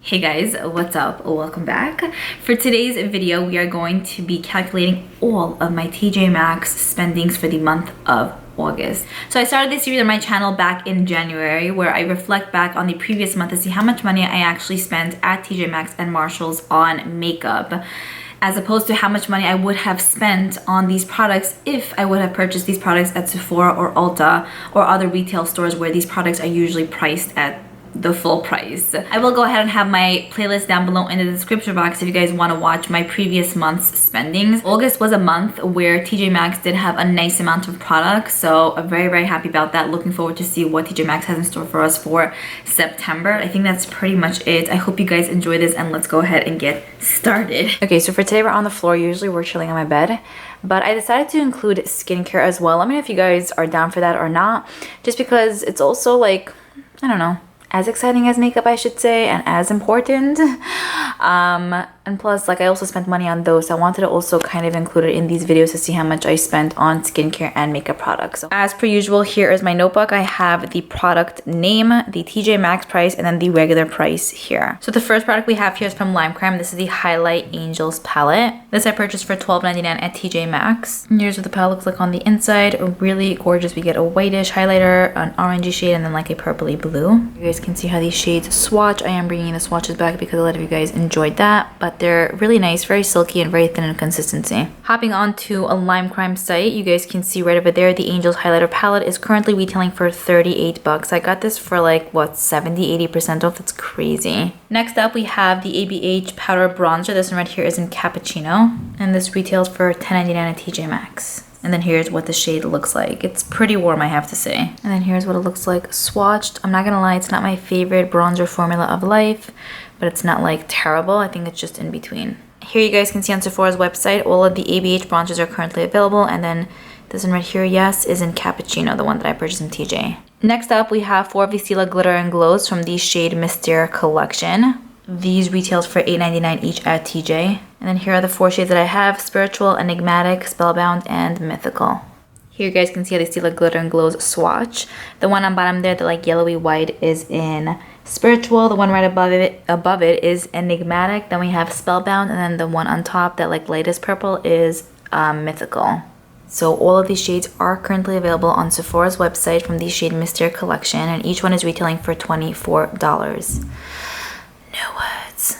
Hey guys, what's up? Welcome back. For today's video, we are going to be calculating all of my TJ Maxx spendings for the month of August. So I started this series on my channel back in January where I reflect back on the previous month to see how much money I actually spent at TJ Maxx and Marshalls on makeup, as opposed to how much money I would have spent on these products if I would have purchased these products at Sephora or Ulta or other retail stores where these products are usually priced at the full price. I will go ahead and have my playlist down below in the description box if you guys want to watch my previous month's spendings. August was a month where TJ Maxx did have a nice amount of products, so I'm very happy about that. Looking forward to see what TJ Maxx has in store for us for September. I think that's pretty much it. I hope you guys enjoy this and let's go ahead and get started. Okay, so for today we're on the floor. Usually we're chilling on my bed, but I decided to include skincare as well. Let me know if you guys are down for that or not, just because it's also like, I don't know, as exciting as makeup, I should say, and as important. And plus, like, I also spent money on those, so I wanted to also kind of include it in these videos to see how much I spent on skincare and makeup products. So as per usual, here is my notebook. I have the product name, the TJ Maxx price, and then the regular price here. So the first product we have here is from Lime Crime. This is the Highlight Angels palette. This I purchased for $12.99 at TJ Maxx. And here's what the palette looks like on the inside. Really gorgeous. We get a whitish highlighter, an orangey shade, and then like a purpley blue. You guys can see how these shades swatch. I am bringing the swatches back because a lot of you guys enjoyed that, but they're really nice, very silky and very thin in consistency. Hopping onto a Lime Crime site, you guys can see right over there the Angels highlighter palette is currently retailing for 38 bucks. I got this for like what, 70-80% off. That's crazy. Next up we have the Abh Powder Bronzer. This one right here is in Cappuccino, and this retails for $10.99 at TJ Maxx. And then here's what the shade looks like. It's pretty warm, I have to say. And then here's what it looks like swatched. I'm not gonna lie, it's not my favorite bronzer formula of life, but it's not like terrible. I think it's just in between. Here you guys can see on Sephora's website, all of the Abh bronzers are currently available. And then this one right here, yes, is in Cappuccino, the one that I purchased in TJ. Next up, we have 4 of the Stila Glitter and Glows from the shade Mystere collection. These retails for $8.99 each at TJ. And then here are the 4 shades that I have: Spiritual, Enigmatic, Spellbound, and Mythical. Here you guys can see how the Stila Glitter and Glows swatch. The one on bottom there, the like yellowy white, is in Spiritual. The one right above it is Enigmatic. Then we have Spellbound, and then the one on top, that like lightest purple, is Mythical. So all of these shades are currently available on Sephora's website from the shade Mystere collection, and each one is retailing for $24. No words.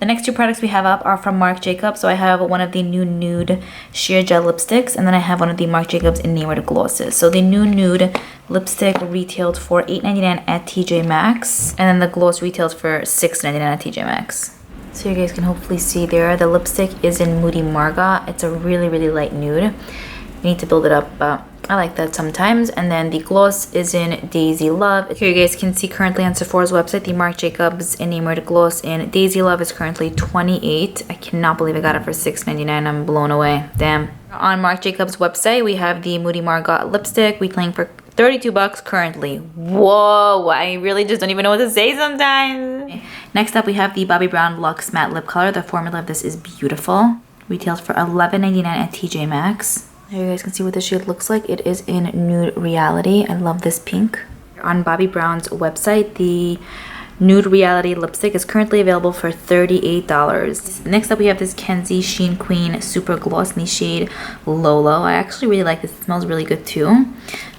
The next 2 products we have up are from Marc Jacobs. So I have one of the new nude sheer gel lipsticks, and then I have one of the Marc Jacobs enamored glosses. So the new nude lipstick retailed for $8.99 at TJ Maxx, and then the gloss retails for $6.99 at TJ Maxx. So you guys can hopefully see there, the lipstick is in Moody Margot. It's a really light nude. You need to build it up, but I like that sometimes. And then the gloss is in Daisy Love. Here you guys can see currently on Sephora's website, the Marc Jacobs enamored gloss in Daisy Love is currently $28. I cannot believe I got it for $6.99. I'm blown away. Damn. On Marc Jacobs website, we have the Moody Margot lipstick retailing for 32 bucks currently. Whoa, I really just don't even know what to say sometimes. Okay. Next up, we have the Bobbi Brown Luxe Matte Lip Color. The formula of this is beautiful. Retails for $11.99 at TJ Maxx. There you guys can see what the shade looks like. It is in Nude Reality. I love this pink. On Bobbi Brown's website, the Nude Reality lipstick is currently available for $38. Next up, we have this Kenzie Sheen Queen Super Gloss in the shade Lolo. I actually really like this. It smells really good too.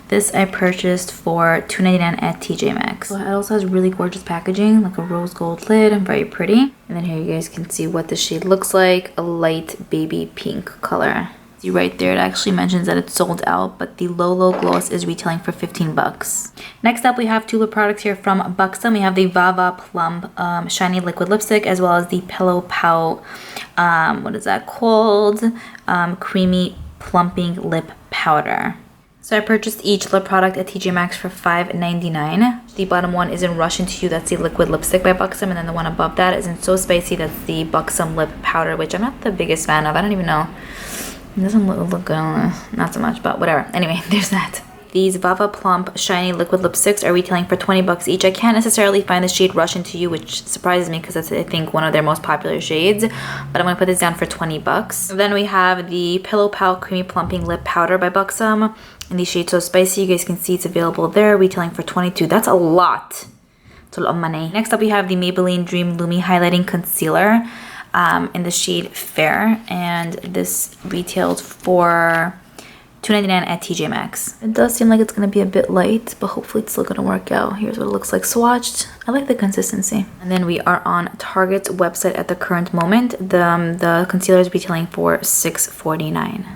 This I purchased for $2.99 at TJ Maxx. So it also has really gorgeous packaging, like a rose gold lid, very pretty. And then here you guys can see what the shade looks like, a light baby pink color. Right there, it actually mentions that it's sold out, but the Lolo gloss is retailing for 15 bucks. Next up, we have 2 lip products here from Buxom. We have the Vava Plum Shiny Liquid Lipstick, as well as the Pillow Pout, what is that called? Creamy Plumping Lip Powder. So I purchased each lip product at TJ Maxx for $5.99. The bottom one is in Russian to You, that's the liquid lipstick by Buxom, and then the one above that is in So Spicy, that's the Buxom lip powder, which I'm not the biggest fan of. I don't even know. It doesn't look good, not so much, but whatever. Anyway, there's that. These Vava Plump Shiny Liquid Lipsticks are retailing for 20 bucks each. I can't necessarily find the shade Russian to You, which surprises me because that's, I think, one of their most popular shades. But I'm going to put this down for 20 bucks. Then we have the Pillow Pout Creamy Plumping Lip Powder by Buxom in the shade So Spicy. You guys can see it's available there, retailing for 22. That's a lot. It's a lot of money. Next up, we have the Maybelline Dream Lumi Highlighting Concealer in the shade Fair. And this retailed for $2.99 at TJ Maxx. It does seem like it's going to be a bit light, but hopefully it's still going to work out. Here's what it looks like swatched. I like the consistency. And then we are on Target's website at the current moment. The concealer is retailing for $6.49.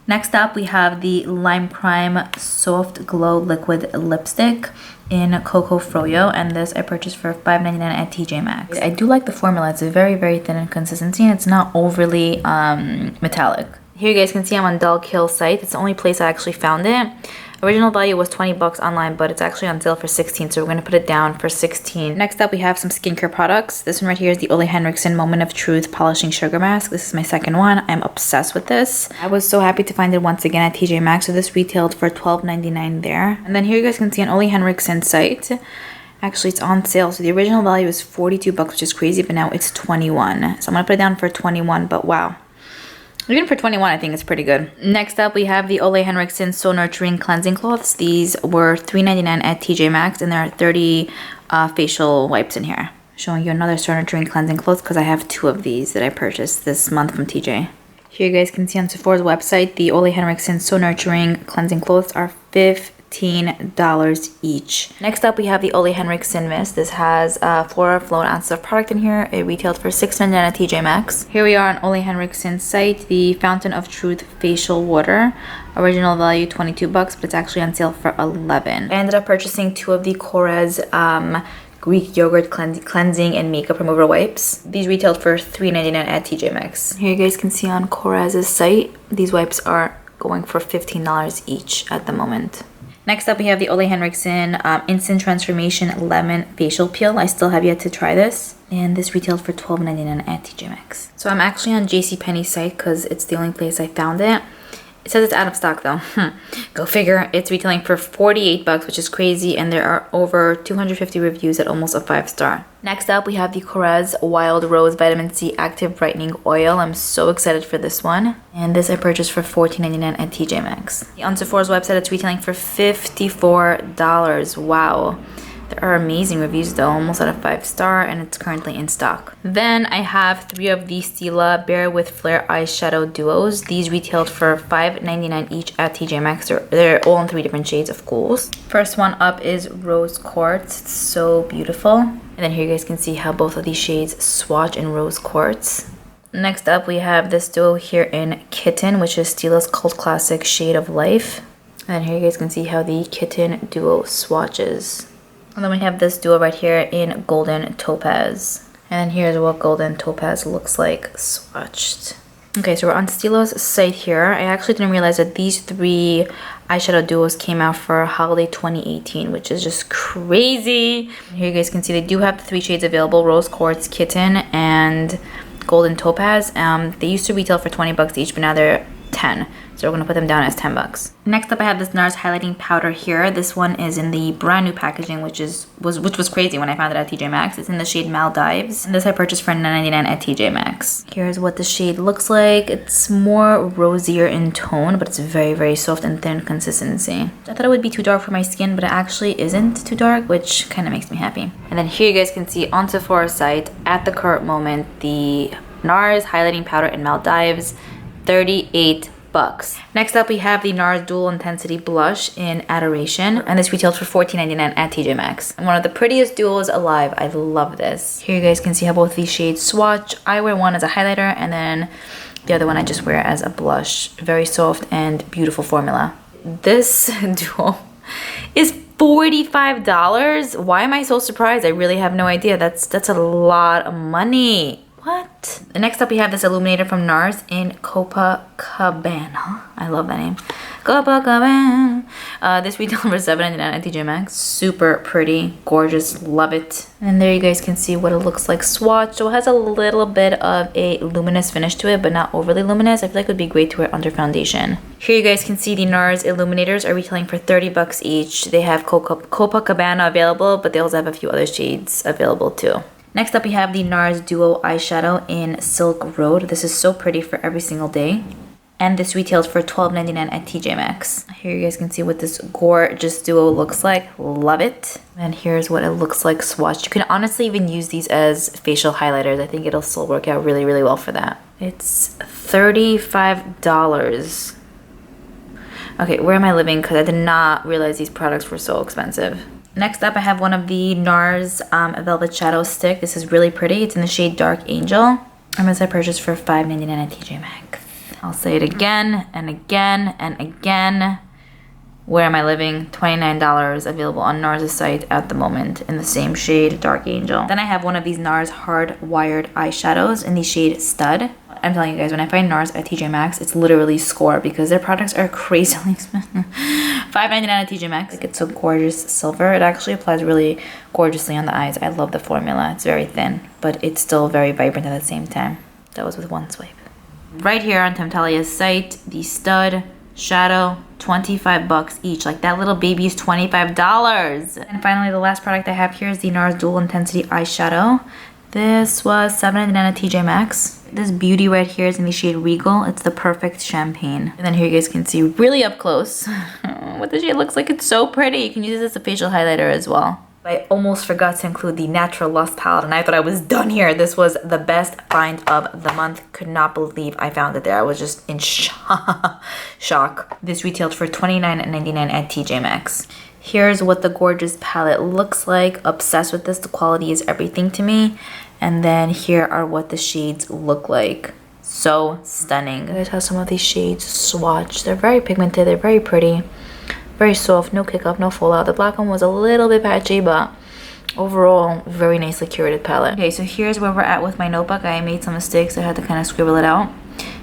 Next up, we have the Lime Crime Soft Glow Liquid Lipstick in Cocoa Froyo, and this I purchased for $5.99 at TJ Maxx. I do like the formula. It's very, very thin in consistency, and it's not overly metallic. Here you guys can see I'm on Dog Hill site. It's the only place I actually found it. Original value was 20 bucks online, but it's actually on sale for 16, so we're going to put it down for 16. Next up, we have some skincare products. This one right here is the Olay Henriksen Moment of Truth Polishing Sugar Mask. This is my second one. I'm obsessed with this. I was so happy to find it once again at TJ Maxx, so this retailed for $12.99 there. And then here you guys can see an Olay Henriksen site. Actually, it's on sale, so the original value is 42 bucks, which is crazy, but now it's 21. So I'm going to put it down for 21, but wow. Even for 21, I think it's pretty good. Next up, we have the Olay Henriksen So Nurturing Cleansing Cloths. These were $3.99 at TJ Maxx, and there are 30 facial wipes in here. Showing you another So Nurturing Cleansing Cloths because I have 2 of these that I purchased this month from TJ. Here you guys can see on Sephora's website, the Olay Henriksen So Nurturing Cleansing Cloths are $15 each. Next up, we have the Olay Henriksen Mist. This has 4 flown ounces of product in here. It retailed for $6.99 at TJ Maxx. Here we are on Olay Henriksen's site, the Fountain of Truth Facial Water. Original value 22 bucks, but it's actually on sale for 11. I ended up purchasing 2 of the Korres Greek yogurt cleansing and makeup remover wipes. These retailed for $3.99 at TJ Maxx. Here you guys can see on Korres' site, these wipes are going for $15 each at the moment. Next up, we have the Olay Henriksen Instant Transformation Lemon Facial Peel. I still have yet to try this. And this retailed for $12.99 at TJ Maxx. So I'm actually on JCPenney's site because it's the only place I found it. It says it's out of stock though. Go figure. It's retailing for 48 bucks, which is crazy, and there are over 250 reviews at almost a 5-star. Next up, we have the Korres Wild Rose Vitamin C Active Brightening Oil. I'm so excited for this one. And this I purchased for $14.99 at TJ Maxx. On Sephora's website, it's retailing for $54. Wow. There are amazing reviews though, almost at a 5-star, and it's currently in stock. Then I have 3 of the Stila Bare with Flair Eyeshadow Duos. These retailed for $5.99 each at TJ Maxx. They're all in 3 different shades, of course. First one up is Rose Quartz. It's so beautiful. And then here you guys can see how both of these shades swatch in Rose Quartz. Next up, we have this duo here in Kitten, which is Stila's cult classic Shade of Life. And here you guys can see how the Kitten duo swatches. And then we have this duo right here in Golden Topaz. And then here's what Golden Topaz looks like swatched. Okay, so we're on Stila's site here. I actually didn't realize that these 3 eyeshadow duos came out for holiday 2018, which is just crazy. Here you guys can see they do have the 3 shades available: Rose Quartz, Kitten, and Golden Topaz. They used to retail for 20 bucks each, but now they're 10. So we're going to put them down as 10 bucks. Next up, I have this Nars highlighting powder here. This one is in the brand new packaging, which was crazy when I found it at TJ Maxx. It's in the shade Maldives. And this I purchased for $9.99 at TJ Maxx. Here's what the shade looks like. It's more rosier in tone, but it's very, very soft and thin consistency. I thought it would be too dark for my skin, but it actually isn't too dark, which kind of makes me happy. And then here you guys can see on Sephora's site, at the current moment, the Nars highlighting powder in Maldives, 38 bucks. Next up, we have the Nars Dual Intensity Blush in Adoration, and this retailed for $14.99 at TJ Maxx. And one of the prettiest duos alive. I love this. Here you guys can see how both these shades swatch. I wear one as a highlighter, and then the other one I just wear as a blush. Very soft and beautiful formula. This duo is $45. Why am I so surprised? I really have no idea. That's a lot of money. What? Next up, we have this illuminator from Nars in Copacabana. I love that name. Copacabana. This retailed for $7.99 at TJ Maxx. Super pretty, gorgeous, love it. And there you guys can see what it looks like swatched. So it has a little bit of a luminous finish to it, but not overly luminous. I feel like it would be great to wear under foundation. Here you guys can see the Nars Illuminators are retailing for 30 bucks each. They have Copacabana available, but they also have a few other shades available too. Next up, we have the Nars Duo Eyeshadow in Silk Road. This is so pretty for every single day. and this retails for $12.99 at TJ Maxx. Here you guys can see what this gorgeous duo looks like. Love it. And here's what it looks like swatched. You can honestly even use these as facial highlighters. I think it'll still work out really, really well for that. It's $35. Okay, where am I living? Because I did not realize these products were so expensive. Next up, I have one of the Nars Velvet Shadow Stick. This is really pretty. It's in the shade Dark Angel. And this I purchased for $5.99 at TJ Maxx. I'll say it again and again and again. Where am I living? $29 available on Nars' site at the moment in the same shade Dark Angel. Then I have one of these Nars Hardwired eyeshadows in the shade Stud. I'm telling you guys, when I find Nars at TJ Maxx, it's literally score because their products are crazily expensive. $5.99 at TJ Maxx. Like, it's so gorgeous silver. It actually applies really gorgeously on the eyes. I love the formula. It's very thin, but it's still very vibrant at the same time. That was with one swipe. Right here on Temptalia's site, the Stud Shadow, 25 bucks each. Like, that little baby is $25. And finally, the last product I have here is the Nars Dual Intensity Eyeshadow. This was $7.99 at TJ Maxx. This beauty right here is in the shade Regal. It's the Perfect Champagne. And then here you guys can see really up close what the shade looks like. It's so pretty. You can use this as a facial highlighter as well. I almost forgot to include the Natural Lust palette, and I thought I was done here. This was the best find of the month. Could not believe I found it there. I was just in shock. This retailed for $29.99 at TJ Maxx. Here's what the gorgeous palette looks like. Obsessed with this. The quality is everything to me. And then here are what the shades look like. So stunning. You guys have some of these shades swatched. They're very pigmented. They're very pretty. Very soft. No kick up, no fallout. The black one was a little bit patchy, but overall, very nicely curated palette. Okay, so here's where we're at with my notebook. I made some mistakes. I had to kind of scribble it out.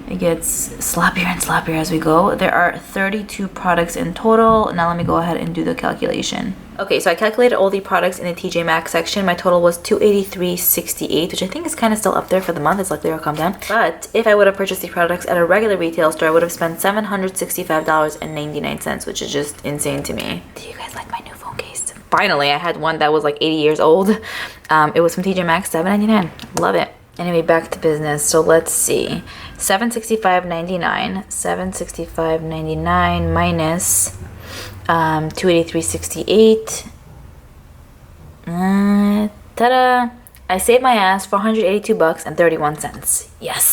It gets sloppier and sloppier as we go. There are 32 products in total. Now let me go ahead and do the calculation. Okay, so I calculated all the products in the TJ Maxx section. My total was $283.68, which I think is kind of still up there for the month. It's likely to come down. But if I would have purchased these products at a regular retail store, I would have spent $765.99, which is just insane to me. Do you guys like my new phone case? Finally, I had one that was like 80 years old. It was from TJ Maxx, $7.99. Love it. Anyway, back to business. So let's see. $765.99. $765.99 minus $283.68. Ta-da! I saved my ass $482.31. Yes.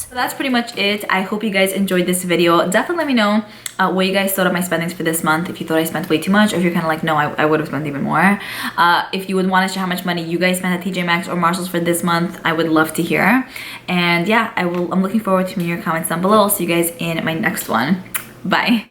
So that's pretty much it. I hope you guys enjoyed this video. Definitely let me know what you guys thought of my spendings for this month. If you thought I spent way too much, or if you're kind of like, no, I would have spent even more. If you would want to share how much money you guys spent at TJ Maxx or Marshalls for this month, I would love to hear. And yeah, I'm looking forward to your comments down below. I'll see you guys in my next one. Bye.